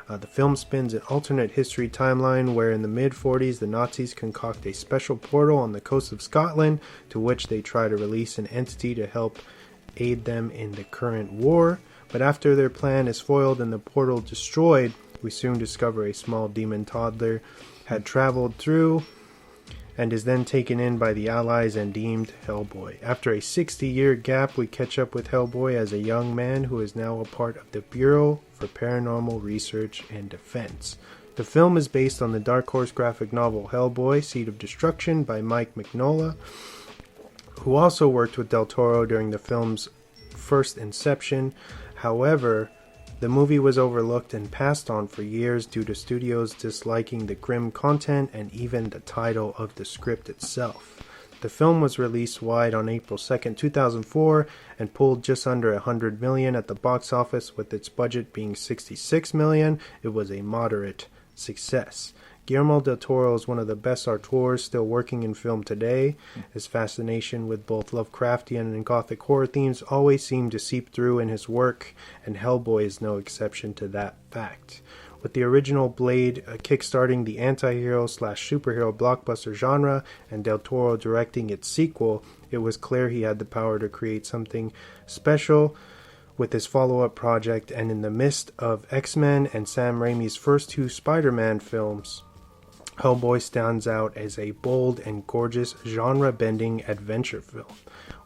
The film spins an alternate history timeline where in the mid-40s the Nazis concoct a special portal on the coast of Scotland to which they try to release an entity to help aid them in the current war. But after their plan is foiled and the portal destroyed, we soon discover a small demon toddler had traveled through and is then taken in by the Allies and deemed Hellboy. After a 60-year gap, we catch up with Hellboy as a young man who is now a part of the Bureau for Paranormal Research and Defense. The film is based on the Dark Horse graphic novel Hellboy, Seed of Destruction by Mike Mignola, who also worked with Del Toro during the film's first inception. However, the movie was overlooked and passed on for years due to studios disliking the grim content and even the title of the script itself. The film was released wide on April 2nd, 2004 and pulled just under $100 million at the box office, with its budget being $66 million. It was a moderate success. Guillermo Del Toro is one of the best auteurs still working in film today. His fascination with both Lovecraftian and Gothic horror themes always seemed to seep through in his work, and Hellboy is no exception to that fact. With the original Blade kickstarting the anti-hero/superhero blockbuster genre and Del Toro directing its sequel, it was clear he had the power to create something special with his follow-up project. And in the midst of X-Men and Sam Raimi's first two Spider-Man films, Hellboy stands out as a bold and gorgeous genre-bending adventure film.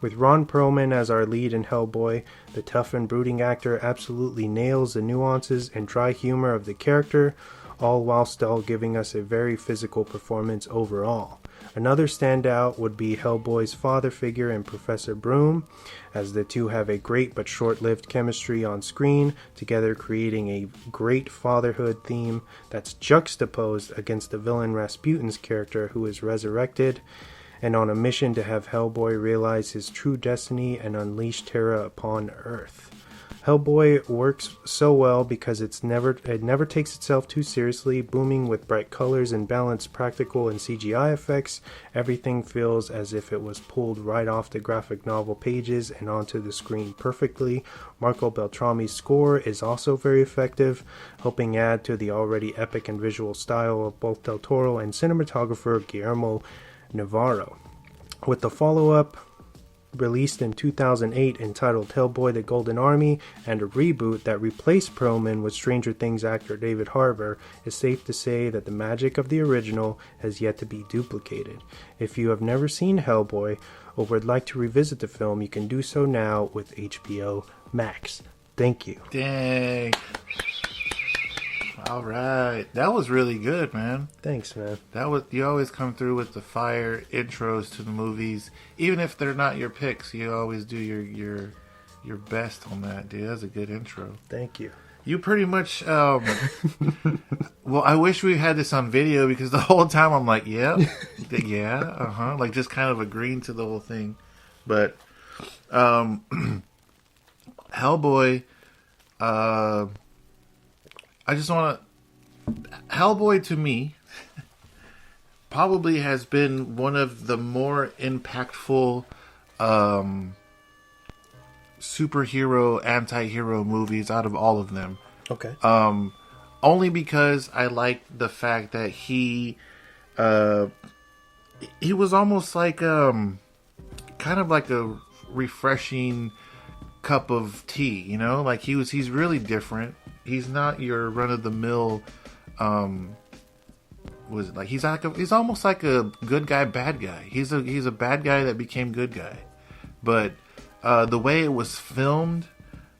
With Ron Perlman as our lead in Hellboy, the tough and brooding actor absolutely nails the nuances and dry humor of the character, all while still giving us a very physical performance overall. Another standout would be Hellboy's father figure in Professor Broom, as the two have a great but short-lived chemistry on screen, together creating a great fatherhood theme that's juxtaposed against the villain Rasputin's character, who is resurrected and on a mission to have Hellboy realize his true destiny and unleash terror upon Earth. Hellboy works so well because it never takes itself too seriously, booming with bright colors and balanced practical and CGI effects. Everything feels as if it was pulled right off the graphic novel pages and onto the screen perfectly. Marco Beltrami's score is also very effective, helping add to the already epic and visual style of both Del Toro and cinematographer Guillermo Navarro. With the follow-up released in 2008 entitled Hellboy: The Golden Army, and a reboot that replaced Perlman with Stranger Things actor David Harbour, it's safe to say that the magic of the original has yet to be duplicated. If you have never seen Hellboy or would like to revisit the film, you can do so now with HBO Max. Thank you. Dang. All right. That was really good, man. Thanks, man. You always come through with the fire intros to the movies. Even if they're not your picks, you always do your best on that, dude. That's a good intro. Thank you. You pretty much well, I wish we had this on video, because the whole time I'm like, yeah, like just kind of agreeing to the whole thing. But Hellboy, I just want to... Hellboy, to me, probably has been one of the more impactful superhero, anti-hero movies out of all of them. Okay. Only because I like the fact that he was almost like kind of like a refreshing cup of tea, you know? Like he's really different. He's not your run-of-the-mill. He's almost like a good guy, bad guy. He's a bad guy that became good guy. But the way it was filmed,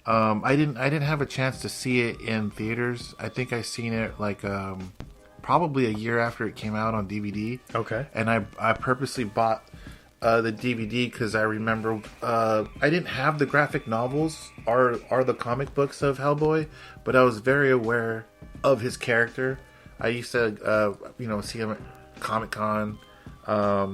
I didn't have a chance to see it in theaters. I think I seen it like probably a year after it came out on DVD. Okay. And I purposely bought the DVD because I remember I didn't have the graphic novels or the comic books of Hellboy, but I was very aware of his character. I used to see him at Comic-Con. I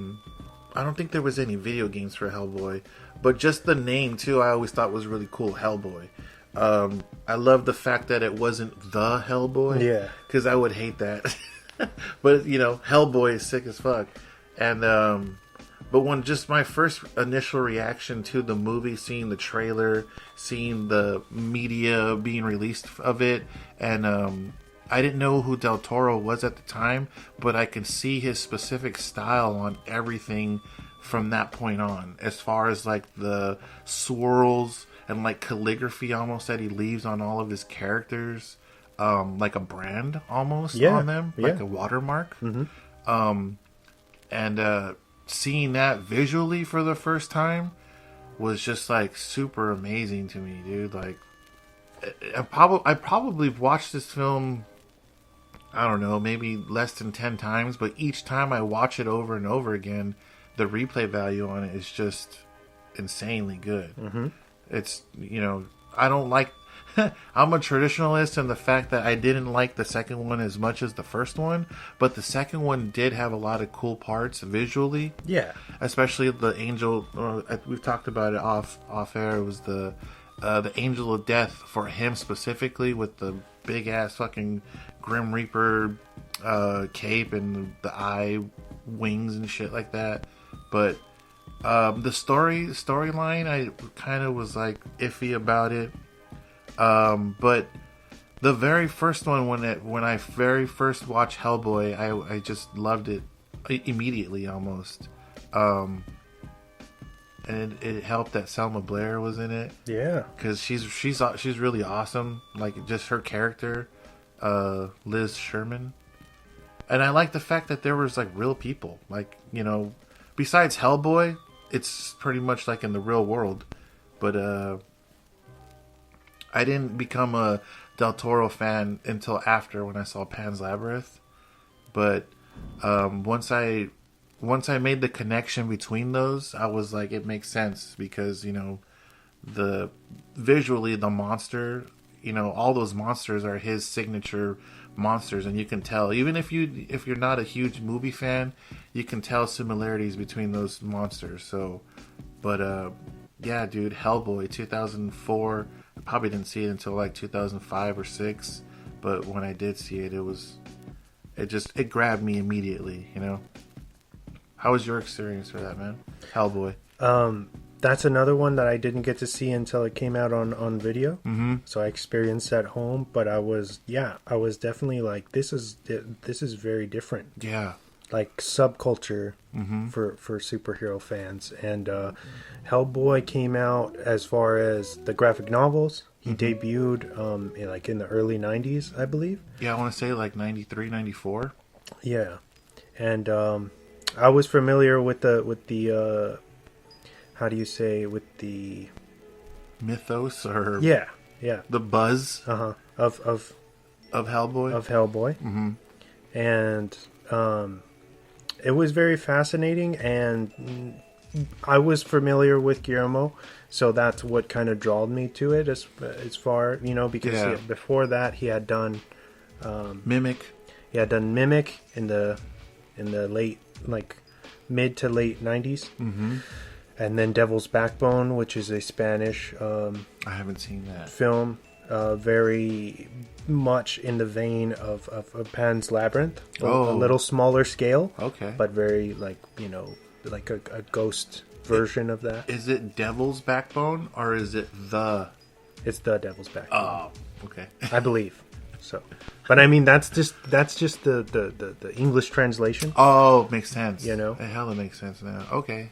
don't think there was any video games for Hellboy, but just the name too I always thought was really cool, Hellboy. I love the fact that it wasn't the Hellboy. Yeah. Because I would hate that. But Hellboy is sick as fuck. And but when just my first initial reaction to the movie, seeing the trailer, seeing the media being released of it, and I didn't know who Del Toro was at the time, but I could see his specific style on everything from that point on, as far as like the swirls and like calligraphy almost that he leaves on all of his characters, like a brand almost on them, like a watermark. And seeing that visually for the first time was just like super amazing to me, dude. Like, I probably watched this film, I don't know, maybe less than 10 times, but each time I watch it over and over again, the replay value on it is just insanely good. It's, you know, I don't like I'm a traditionalist in the fact that I didn't like the second one as much as the first one, but the second one did have a lot of cool parts visually. Yeah. Especially the angel, we've talked about it off air, it was the Angel of Death for him specifically, with the big ass fucking Grim Reaper cape and the eye wings and shit like that. But the storyline, I kind of was like iffy about it. But the very first one, when I very first watched Hellboy, I just loved it immediately almost. And it helped that Selma Blair was in it. Yeah, because she's really awesome. Like, just her character, Liz Sherman. And I like the fact that there was like real people. Like, you know, besides Hellboy, it's pretty much like in the real world. But I didn't become a Del Toro fan until after, when I saw Pan's Labyrinth. But once I made the connection between those, I was like, it makes sense, because, you know, visually the monster, you know, all those monsters are his signature monsters, and you can tell, even if you're not a huge movie fan, you can tell similarities between those monsters. So, but yeah, dude, Hellboy 2004. I probably didn't see it until like 2005 or 6, but when I did see it, it grabbed me immediately, you know. How was your experience for that, man? Hellboy. That's another one that I didn't get to see until it came out on video. So I experienced at home, but I was definitely like, this is very different. Yeah. Like subculture for superhero fans. And Hellboy came out, as far as the graphic novels, he debuted in the early 90s, I believe. Yeah, I want to say like 93, 94. Yeah. And I was familiar with the how do you say, with the mythos, or yeah the buzz of Hellboy. And it was very fascinating, and I was familiar with Guillermo, so that's what kind of drawed me to it, as far, you know, because before that he had done Mimic. He had done Mimic in the late, like mid to late 90s. And then Devil's Backbone, which is a Spanish I haven't seen that film, very much in the vein of Pan's Labyrinth. A little smaller scale. Okay. But very, like, you know, like a ghost version of that. Is it Devil's Backbone, or is it the... It's the Devil's Backbone. Oh, okay. I believe. So, but I mean, that's just the English translation. Oh, makes sense. You know? The hell, it makes sense now. Okay.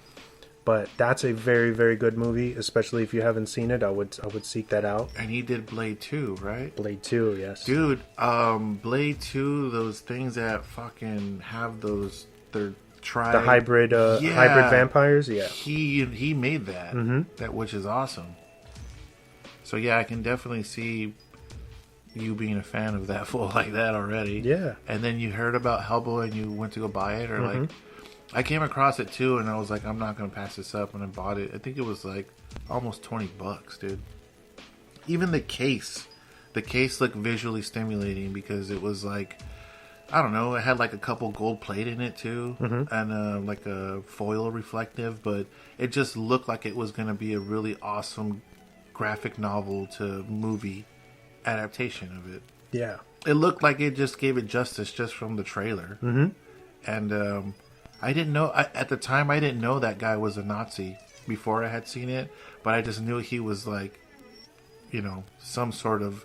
But that's a very, very good movie, especially if you haven't seen it. I would seek that out. And he did Blade 2, right? Blade 2, yes. Dude, Blade 2, those things that fucking have those, they're the hybrid vampires, yeah. He made that, that, which is awesome. So yeah, I can definitely see you being a fan of that fool like that already. Yeah. And then you heard about Hellboy and you went to go buy it, or like... I came across it too, and I was like, I'm not going to pass this up, and I bought it. I think it was like almost $20, dude. Even the case looked visually stimulating, because it was like, I don't know, it had like a couple gold plate in it too, and like a foil reflective, but it just looked like it was going to be a really awesome graphic novel to movie adaptation of it. Yeah. It looked like it just gave it justice just from the trailer. And I didn't know, at the time, I didn't know that guy was a Nazi before I had seen it, but I just knew he was like, you know, some sort of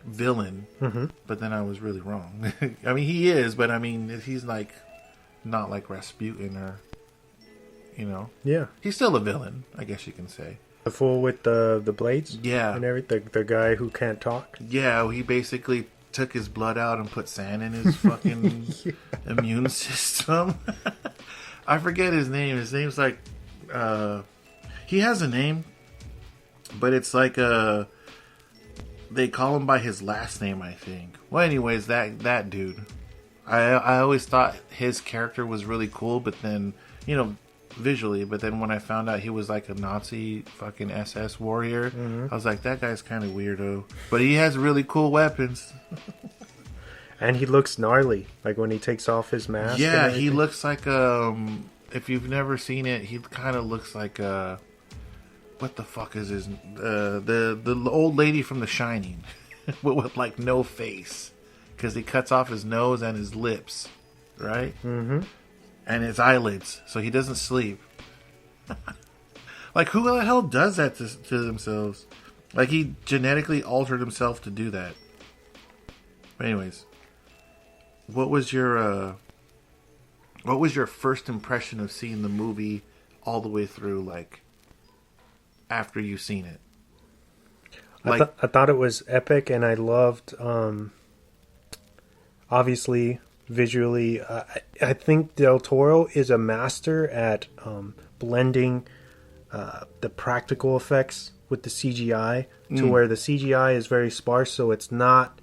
villain, but then I was really wrong. I mean, he is, but I mean, he's like not like Rasputin or, you know. Yeah. He's still a villain, I guess you can say. The fool with the blades? Yeah. And everything. The guy who can't talk? Yeah, he basically took his blood out and put sand in his fucking immune system. I forget his name. His name's like... he has a name, but it's like they call him by his last name, I think. Well, anyways, that dude. I always thought his character was really cool, but then, you know, visually, but then when I found out he was like a Nazi fucking SS warrior, I was like, that guy's kind of weirdo. But he has really cool weapons. And he looks gnarly, like when he takes off his mask. Yeah, he looks like, if you've never seen it, he kind of looks like, what the fuck is his, the old lady from The Shining, with like no face, because he cuts off his nose and his lips, right? Mm-hmm. And his eyelids, so he doesn't sleep. Like, who the hell does that to themselves? Like, he genetically altered himself to do that. But anyways, what was your first impression of seeing the movie all the way through, like, after you've seen it? Like, I thought it was epic, and I loved, obviously... Visually, I think Del Toro is a master at blending the practical effects with the CGI to where the CGI is very sparse, so it's not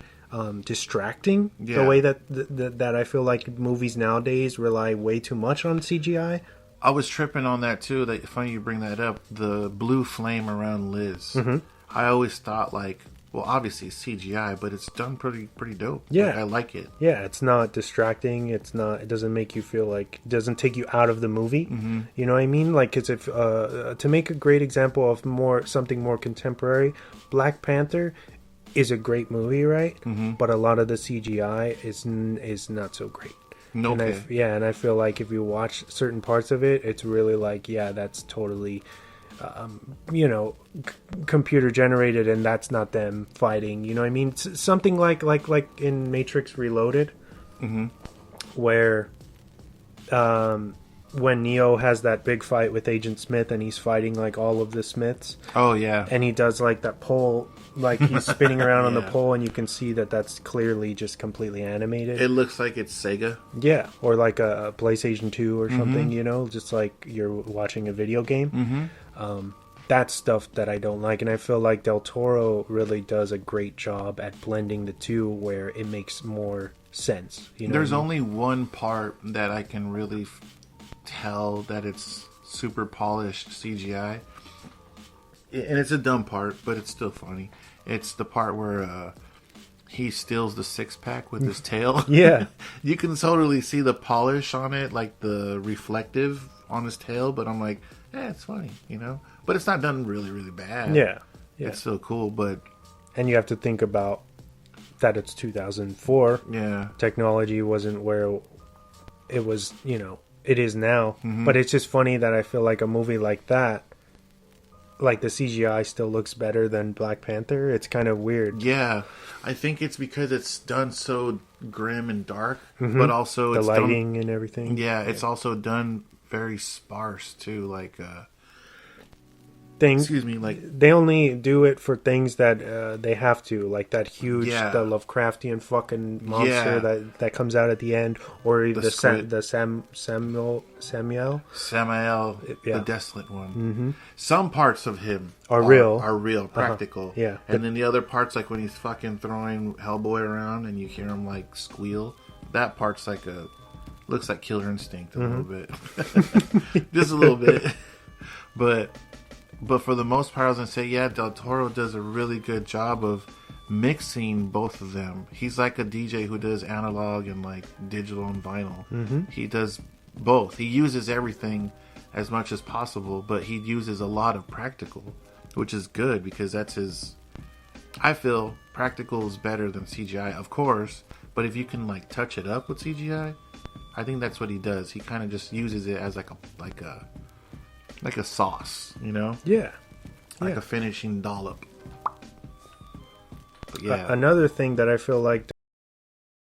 distracting the way that I feel like movies nowadays rely way too much on CGI. I was tripping on that too. That funny you bring that up. The blue flame around Liz. I always thought like, well, obviously it's CGI, but it's done pretty dope. Yeah, like, I like it. Yeah, it's not distracting. It doesn't make you feel like, it doesn't take you out of the movie. You know what I mean? Like, it's if to make a great example of something more contemporary, Black Panther is a great movie, right? But a lot of the CGI is not so great. Okay. And I feel like if you watch certain parts of it, it's really like, yeah, that's totally. Computer generated, and that's not them fighting. You know what I mean? It's something like in Matrix Reloaded, where when Neo has that big fight with Agent Smith, and he's fighting like all of the Smiths. Oh yeah, and he does like that pole, like he's spinning around on the pole, and you can see that that's clearly just completely animated. It looks like it's Sega. Yeah, or like a PlayStation 2 or something. You know, just like you're watching a video game. That's stuff that I don't like, and I feel like Del Toro really does a great job at blending the two where it makes more sense. You know, there's only one part that I can really tell that it's super polished CGI, and it's a dumb part, but it's still funny. It's the part where he steals the six-pack with his tail. Yeah. You can totally see the polish on it, like the reflective on his tail, but I'm like, it's funny, you know? But it's not done really, really bad. Yeah. It's still cool, but... And you have to think about that it's 2004. Yeah. Technology wasn't where it was, it is now. But it's just funny that I feel like a movie like that, like the CGI still looks better than Black Panther. It's kind of weird. Yeah. I think it's because it's done so grim and dark, but also the lighting and everything. Yeah, it's also done very sparse too, like things. Excuse me, like they only do it for things that they have to, like that huge, the Lovecraftian fucking monster that comes out at the end, or the Samael, the desolate one. Some parts of him are real, practical. Yeah, and then the other parts, like when he's fucking throwing Hellboy around and you hear him like squeal, that part's like looks like Killer Instinct a little bit, just a little bit, but for the most part, I was gonna say, Del Toro does a really good job of mixing both of them. He's like a DJ who does analog and like digital and vinyl. He does both. He uses everything as much as possible, but he uses a lot of practical, which is good because that's his. I feel practical is better than CGI, of course, but if you can like touch it up with CGI, I think that's what he does. He kind of just uses it as like a sauce, you know? Yeah. Like a finishing dollop. But yeah, Another thing that I feel like